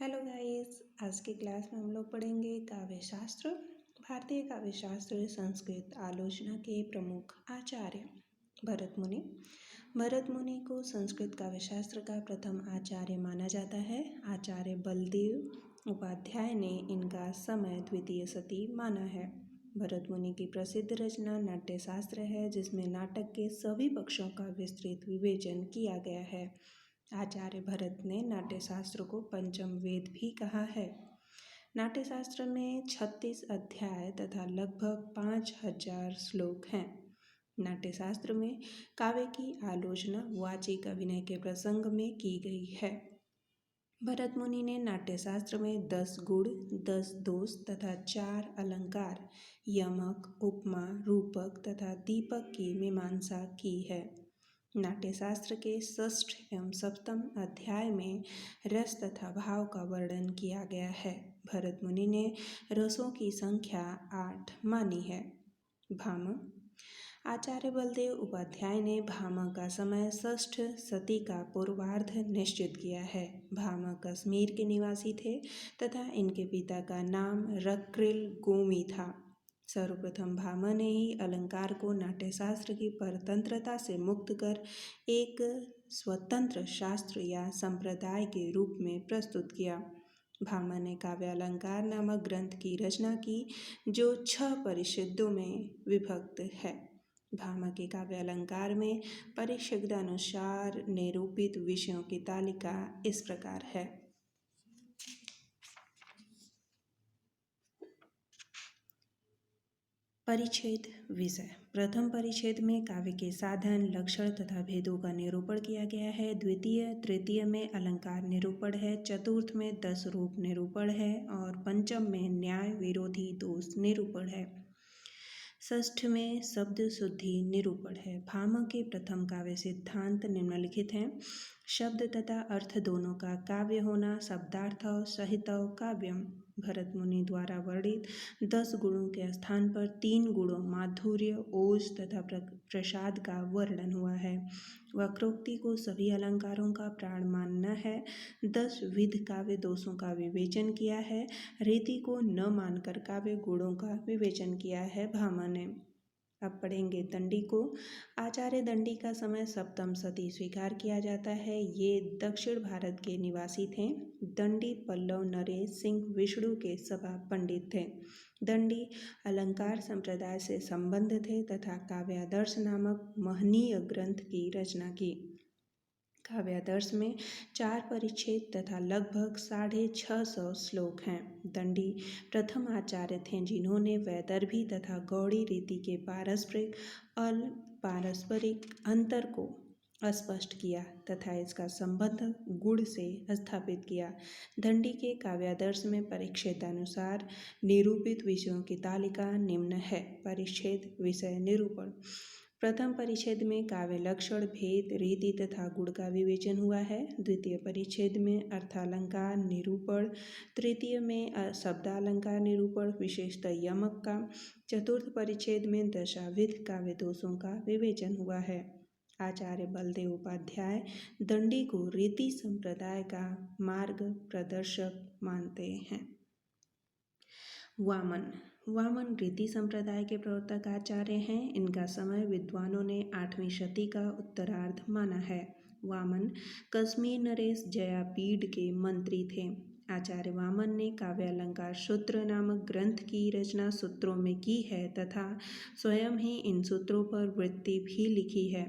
Hello guys. आज की class में हम लोग पढ़ेंगे काव्य शास्त्र। भारतीय काव्य शास्त्र संस्कृत आलोचना के प्रमुख आचार्य भरत मुनि। भरत मुनि को संस्कृत काव्य शास्त्र का प्रथम आचार्य माना जाता है। आचार्य बलदेव उपाध्याय ने इनका समय द्वितीय शती माना है। भरत मुनि की प्रसिद्ध रचना नाट्य शास्त्र है, जिसमें नाटक के सभी पक्षों का विस्तृत विवेचन किया गया है। आचार्य भरत ने नाट्य शास्त्र को पंचम वेद भी कहा है। नाट्य शास्त्र में 36 अध्याय तथा लगभग 5000 श्लोक हैं। नाट्य शास्त्र में काव्य की आलोचना वाचिक अभिनय के प्रसंग में की गई है। भरत मुनि ने नाट्य शास्त्र में 10 गुण, 10 दोष तथा 4 अलंकार, यमक, उपमा, रूपक तथा दीपक की मीमांसा की है। नाट्य शास्त्र के षष्ठ एवं सप्तम अध्याय में रस तथा भाव का वर्णन किया गया है। भरत मुनि ने रसों की संख्या 8 मानी है। भामह। आचार्य बलदेव उपाध्याय ने भामह का समय षष्ठ शती का पूर्वार्ध निश्चित किया है। भामह कश्मीर के निवासी थे तथा इनके पिता का नाम रक्रिल गोमी था। सर्वप्रथम भामह ने ही अलंकार को नाट्यशास्त्र की परतंत्रता से मुक्त कर एक स्वतंत्र शास्त्र या संप्रदाय के रूप में प्रस्तुत किया। भामह ने काव्य अलंकार नामक ग्रंथ की रचना की, जो 6 परिच्छेदों में विभक्त है। भामह के काव्य अलंकार में परिच्छेदानुसार निरूपित विषयों की तालिका इस प्रकार है। परिच्छेद विषय। प्रथम परिच्छेद में काव्य के साधन, लक्षण तथा भेदों का निरूपण किया गया है। द्वितीय तृतीय में अलंकार निरूपण है। चतुर्थ में 10 रूप निरूपण है और पंचम में न्याय विरोधी दोष निरूपण है। षष्ठ में शब्द शुद्धि निरूपण है। भामह के प्रथम काव्य सिद्धांत निम्नलिखित हैं। शब्द तथा अर्थ दोनों का काव्य होना, शब्दार्थौ सहितौ काव्यम। भरत मुनि द्वारा वर्णित 10 गुणों के स्थान पर 3 गुणों माधुर्य, ओज तथा प्रसाद का वर्णन हुआ है। वक्रोक्ति को सभी अलंकारों का प्राण मानना है। 10 विध काव्य दोषों का विवेचन किया है। रीति को न मानकर काव्य गुणों का विवेचन किया है भामह ने। अब पढ़ेंगे दंडी को। आचार्य दंडी का समय सप्तम शती स्वीकार किया जाता है। ये दक्षिण भारत के निवासी थे। दंडी पल्लव नरेश सिंह विष्णु के सभा पंडित थे। दंडी अलंकार संप्रदाय से संबद्ध थे तथा काव्यादर्श नामक महनीय ग्रंथ की रचना की। काव्यादर्श में 4 परिच्छेद तथा लगभग 650 श्लोक हैं। दंडी प्रथम आचार्य थे जिन्होंने वैदर्भी तथा गौड़ी रीति के पारस्परिक अंतर को स्पष्ट किया तथा इसका संबंध गुण से स्थापित किया। दंडी के काव्यादर्श में परिच्छेदानुसार निरूपित विषयों की तालिका निम्न है। परिच्छेद विषय निरूपण। प्रथम परिच्छेद में काव्य लक्षण, भेद, रीति तथा गुण का विवेचन हुआ है। द्वितीय परिच्छेद में अर्थालंकार निरूपण। तृतीय में शब्दालंकार निरूपण, विशेषतः यमक का। चतुर्थ परिच्छेद में दशाविध काव्य दोषों का विवेचन हुआ है। आचार्य बलदेव उपाध्याय दंडी को रीति संप्रदाय का मार्ग प्रदर्शक मानते हैं। वामन। वामन रीति संप्रदाय के प्रवर्तक आचार्य हैं। इनका समय विद्वानों ने 8वीं शती का उत्तरार्ध माना है। वामन कश्मीर नरेश जयापीड़ के मंत्री थे। आचार्य वामन ने काव्य अलंकार सूत्र नामक ग्रंथ की रचना सूत्रों में की है तथा स्वयं ही इन सूत्रों पर वृत्ति भी लिखी है।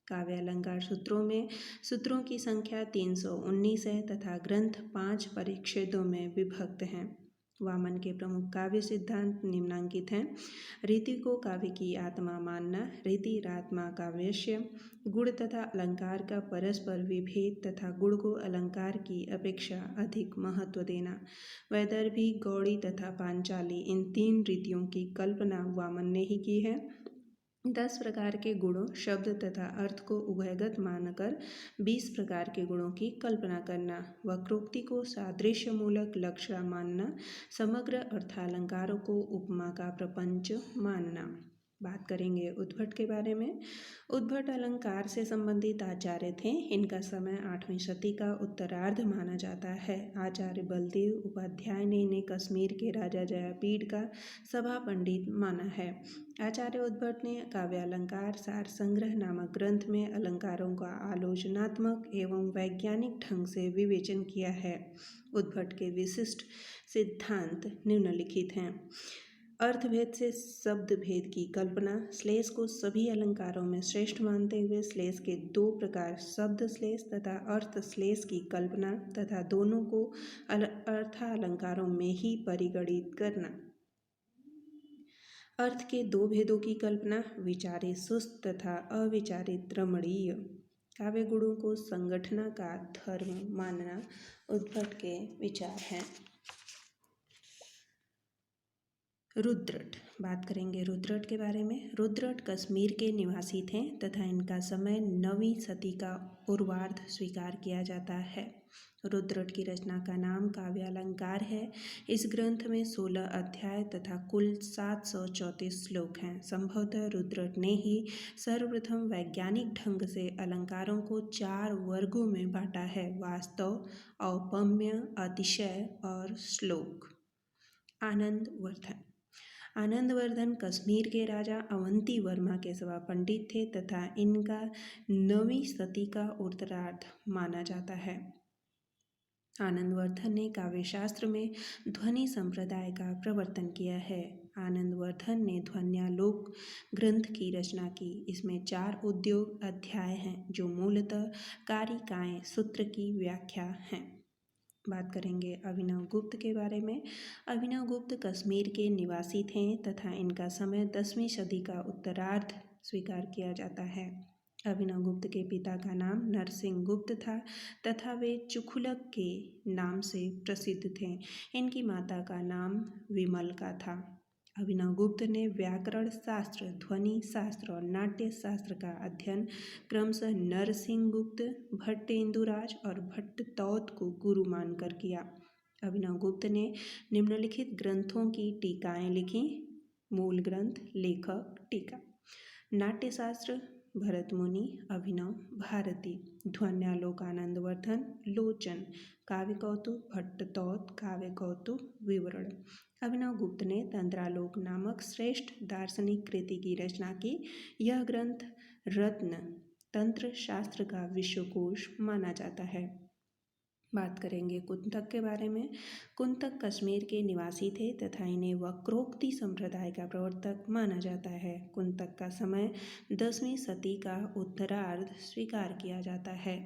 काव्य अलंकार सूत्रों में सूत्रों की संख्या 319 है तथा ग्रंथ 5 परिच्छेदों में विभक्त हैं। वामन के प्रमुख काव्य सिद्धांत निम्नांकित हैं। रीति को काव्य की आत्मा मानना, रीतिरात्मा का विषय, गुण तथा अलंकार का परस्पर विभेद तथा गुण को अलंकार की अपेक्षा अधिक महत्व देना। वैदर्भी, गौड़ी तथा पांचाली इन 3 रीतियों की कल्पना वामन ने ही की है। 10 प्रकार के गुणों, शब्द तथा अर्थ को उभयगत मानकर 20 प्रकार के गुणों की कल्पना करना। वक्रोक्ति को सादृश्य मूलक लक्षण मानना। समग्र अर्थालंकारों को उपमा का प्रपंच मानना। बात करेंगे उद्भट के बारे में। उद्भट अलंकार से संबंधित आचार्य थे। इनका समय 8वीं शती का उत्तरार्ध माना जाता है। आचार्य बलदेव उपाध्याय ने इन्हें कश्मीर के राजा जयापीड़ का सभा पंडित माना है। आचार्य उद्भट ने काव्य अलंकार सार संग्रह नामक ग्रंथ में अलंकारों का आलोचनात्मक एवं वैज्ञानिक ढंग से विवेचन किया है। उद्भट के विशिष्ट सिद्धांत निम्नलिखित हैं। अर्थभेद से शब्द भेद की कल्पना। श्लेष को सभी अलंकारों में श्रेष्ठ मानते हुए श्लेष के दो प्रकार शब्द श्लेष तथा अर्थ श्लेष की कल्पना तथा दोनों को अर्थालंकारों में ही परिगणित करना। अर्थ के दो भेदों की कल्पना। विचारे सुस्त तथा अविचारित रमणीय। काव्य गुणों को संगठना का धर्म मानना उद्भट के विचार हैं। रुद्रट। बात करेंगे रुद्रट के बारे में। रुद्रट कश्मीर के निवासी थे तथा इनका समय 9वीं शती का पूर्वार्ध स्वीकार किया जाता है। रुद्रट की रचना का नाम काव्य अलंकार है। इस ग्रंथ में 16 अध्याय तथा कुल 734 श्लोक हैं। संभवतः रुद्रट ने ही सर्वप्रथम वैज्ञानिक ढंग से अलंकारों को 4 वर्गों में बांटा है: वास्तव, औपम्य, अतिशय और श्लोक। आनंदवर्धन। आनंदवर्धन कश्मीर के राजा अवंती वर्मा के सभा पंडित थे तथा इनका 9वीं शती का उत्तरार्ध माना जाता है। आनंदवर्धन ने काव्यशास्त्र में ध्वनि संप्रदाय का प्रवर्तन किया है। आनंदवर्धन ने ध्वन्यालोक ग्रंथ की रचना की। इसमें 4 उद्योग अध्याय हैं जो मूलतः कारिकाएं सूत्र की व्याख्या हैं। बात करेंगे अभिनव गुप्त के बारे में। अभिनव गुप्त कश्मीर के निवासी थे तथा इनका समय 10वीं शती का उत्तरार्ध स्वीकार किया जाता है। अभिनव गुप्त के पिता का नाम नरसिंह गुप्त था तथा वे चुखुलक के नाम से प्रसिद्ध थे। इनकी माता का नाम विमलका था। अभिनव गुप्त ने व्याकरण शास्त्र, ध्वनि शास्त्र और नाट्य शास्त्र का अध्ययन क्रमशः नरसिंह गुप्त, भट्टेंदुराज और भट्टतौत को गुरु मानकर किया। अभिनव गुप्त ने निम्नलिखित ग्रंथों की टीकाएं लिखी। मूल ग्रंथ, लेखक, टीका। नाट्यशास्त्र भरतमुनि, अभिनव भारती। ध्वन्यालोक आनंदवर्धन, लोचन। काव्य कौतुक भट्टतौत, काव्य कौतुक विवरण। अभिनव गुप्त ने तंत्रालोक नामक श्रेष्ठ दार्शनिक कृति की रचना की। यह ग्रंथ रत्न तंत्र शास्त्र का विश्वकोश माना जाता है। बात करेंगे कुंतक के बारे में। कुंतक कश्मीर के निवासी थे तथा इन्हें वक्रोक्ति संप्रदाय का प्रवर्तक माना जाता है। कुंतक का समय 10वीं शती का उत्तरार्ध स्वीकार किया जाता है।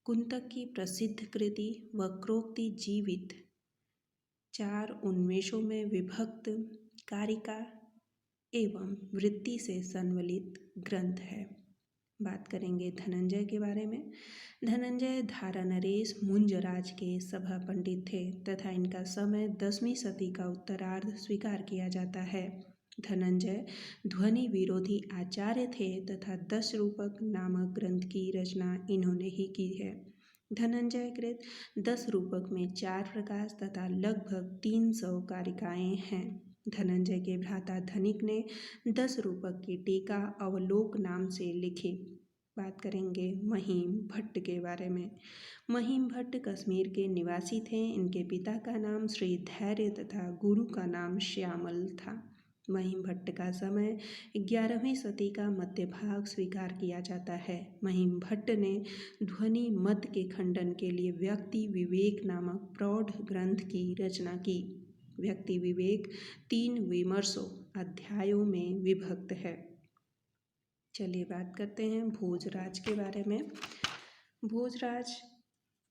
कुंतक की प्रसिद्ध कृति वक्रोक्ति जीवित 4 उन्मेषों में विभक्त कारिका एवं वृत्ति से संवलित ग्रंथ है। बात करेंगे धनंजय के बारे में। धनंजय धारा नरेश मुंजराज के सभा पंडित थे तथा इनका समय 10वीं शती का उत्तरार्ध स्वीकार किया जाता है। धनंजय ध्वनि विरोधी आचार्य थे तथा 10 रूपक नामक ग्रंथ की रचना इन्होंने ही की है। धनंजय कृत 10 रूपक में 4 प्रकाश तथा लगभग 300 कारिकाएं हैं। धनंजय के भ्राता धनिक ने 10 रूपक की टीका अवलोक नाम से लिखी। बात करेंगे महिम भट्ट के बारे में। महिम भट्ट कश्मीर के निवासी थे। इनके पिता का नाम श्री धैर्य तथा गुरु का नाम श्यामल था। महिम भट्ट का समय 11वीं शती का मध्य भाग स्वीकार किया जाता है। महिम भट्ट ने ध्वनि मत के खंडन के लिए व्यक्ति विवेक नामक प्रौढ़ ग्रंथ की रचना की। व्यक्ति विवेक 3 विमर्शों अध्यायों में विभक्त है। चलिए बात करते हैं भोजराज के बारे में। भोजराज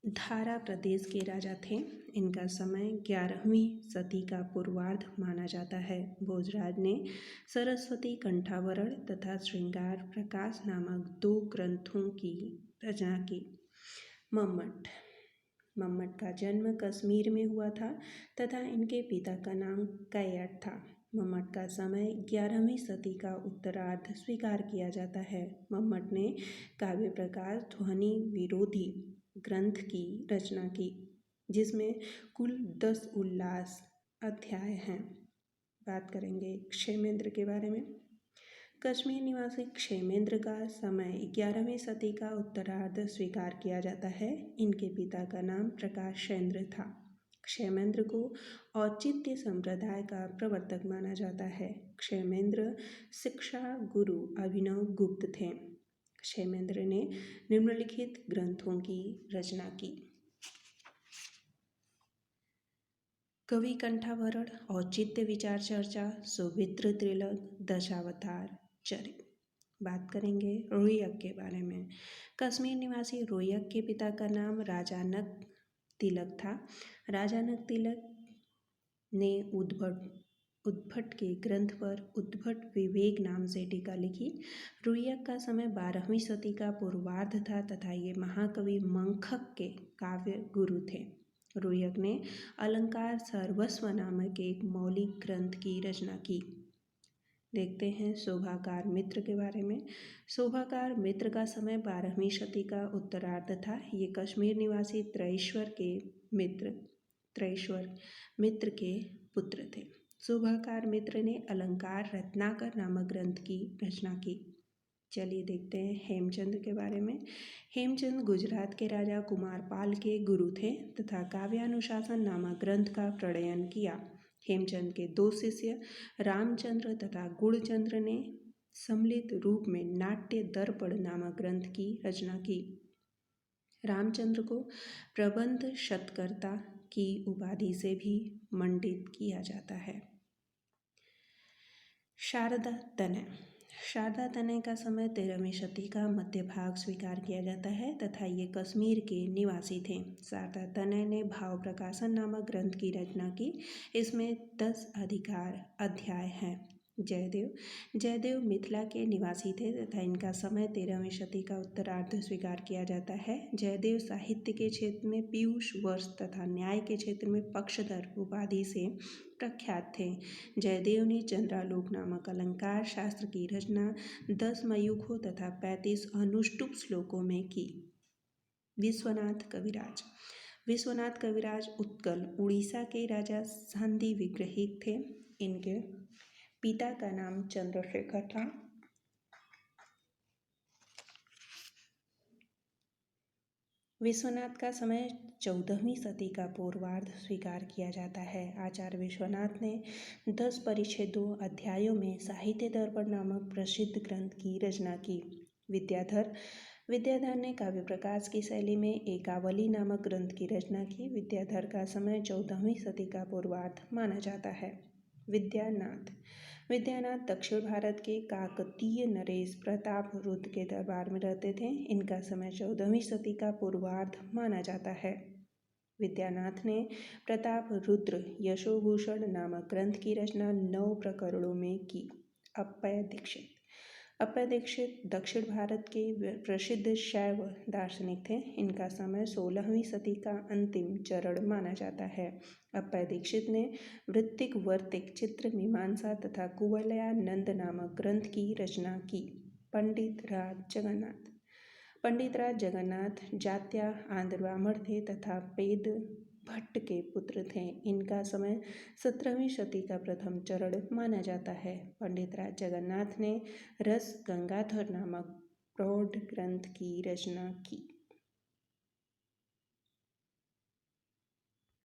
धारा प्रदेश के राजा थे। इनका समय 11वीं शती का पूर्वार्ध माना जाता है। भोजराज ने सरस्वती कंठावरण तथा श्रृंगार प्रकाश नामक 2 ग्रंथों की रचना की। मम्मट। मम्मट का जन्म कश्मीर में हुआ था तथा इनके पिता का नाम कैयट था। मम्मट का समय 11वीं शती का उत्तरार्ध स्वीकार किया जाता है। मम्मट ने काव्य प्रकार ध्वनि विरोधी ग्रंथ की रचना की जिसमें कुल 10 उल्लास अध्याय हैं। बात करेंगे क्षेमेंद्र के बारे में। कश्मीर निवासी क्षेमेंद्र का समय 11वीं सदी का उत्तरार्ध स्वीकार किया जाता है। इनके पिता का नाम प्रकाशेंद्र था। क्षेमेंद्र को औचित्य संप्रदाय का प्रवर्तक माना जाता है। क्षेमेंद्र शिक्षा गुरु अभिनव गुप्त थे। क्षेमेंद्र ने निम्नलिखित ग्रंथों की रचना की। कवि कंठाभरण, औचित्य विचार चर्चा, सौभित्र त्रिलक, दशावतार चरित। बात करेंगे रोहियक के बारे में। कश्मीर निवासी रोहियक के पिता का नाम राजानक तिलक था। राजानक तिलक ने उद्भट के ग्रंथ पर उद्भट विवेक नाम से टीका लिखी। रोहियक का समय 12वीं सदी का पूर्वार्ध था तथा ये महाकवि मंखक के काव्य गुरु थे। रोहियक ने अलंकार सर्वस्व नामक एक मौलिक ग्रंथ की रचना की। देखते हैं शोभाकार मित्र के बारे में। शोभाकार मित्र का समय 12वीं सदी का उत्तरार्ध था। ये कश्मीर निवासी त्रैश्वर मित्र के पुत्र थे। शोभाकार मित्र ने अलंकार रत्नाकर नामक ग्रंथ की रचना की। चलिए देखते हैं हेमचंद के बारे में। हेमचंद गुजरात के राजा कुमारपाल के गुरु थे तथा काव्यानुशासन नामक ग्रंथ का प्रणयन किया। हेमचंद के दो शिष्य रामचंद्र तथा गुणचंद्र ने सम्मिलित रूप में नाट्य दर्पण नामक ग्रंथ की रचना की। रामचंद्र को प्रबंध शतकर्ता की उपाधि से भी मंडित किया जाता है। शारदा तनय। शारदा तनय का समय 13वीं सदी का मध्य भाग स्वीकार किया जाता है तथा ये कश्मीर के निवासी थे। शारदा तनय ने भाव प्रकाशन नामक ग्रंथ की रचना की। इसमें 10 अध्याय हैं। जयदेव मिथिला के निवासी थे तथा इनका समय 13वीं सदी का उत्तरार्ध स्वीकार किया जाता है। जयदेव साहित्य के क्षेत्र में पीयूष वर्ष तथा न्याय के क्षेत्र में पक्षधर उपाधि से प्रख्यात थे। जयदेव ने चंद्रालोक नामक अलंकार शास्त्र की रचना 10 मयूखों तथा 35 अनुष्टुप श्लोकों में की। विश्वनाथ कविराज उत्कल उड़ीसा के राजा सांदी विग्रहिक थे। इनके पिता का नाम चंद्रशेखर था। विश्वनाथ का समय 14वीं सदी का पूर्वार्ध स्वीकार किया जाता है। आचार्य विश्वनाथ ने 10 परिच्छेदों अध्यायों में साहित्य दर्पण नामक प्रसिद्ध ग्रंथ की रचना की। विद्याधर ने काव्य प्रकाश की शैली में एकावली नामक ग्रंथ की रचना की। विद्याधर का समय 14वीं सदी का पूर्वार्ध माना जाता है। विद्यानाथ दक्षिण भारत के काकतीय नरेश प्रताप रुद्र के दरबार में रहते थे। इनका समय 14वीं सदी का पूर्वार्ध माना जाता है। विद्यानाथ ने प्रताप रुद्र यशोभूषण नामक ग्रंथ की रचना 9 प्रकरणों में की। अप्पय दीक्षित दक्षिण भारत के प्रसिद्ध शैव दार्शनिक थे। इनका समय 16वीं सदी का अंतिम चरण माना जाता है। अप्पय दीक्षित ने वृत्तिक वर्तिक चित्र मीमांसा तथा कुवलयानंद नामक ग्रंथ की रचना की। पंडित राज जगन्नाथ जात्या आंध्र ब्राह्मण थे तथा पेद भट्ट के पुत्र थे। इनका समय 17वीं सदी का प्रथम चरण माना जाता है। पंडित राज जगन्नाथ ने रस गंगाधर नामक प्रौढ़ ग्रंथ की रचना की।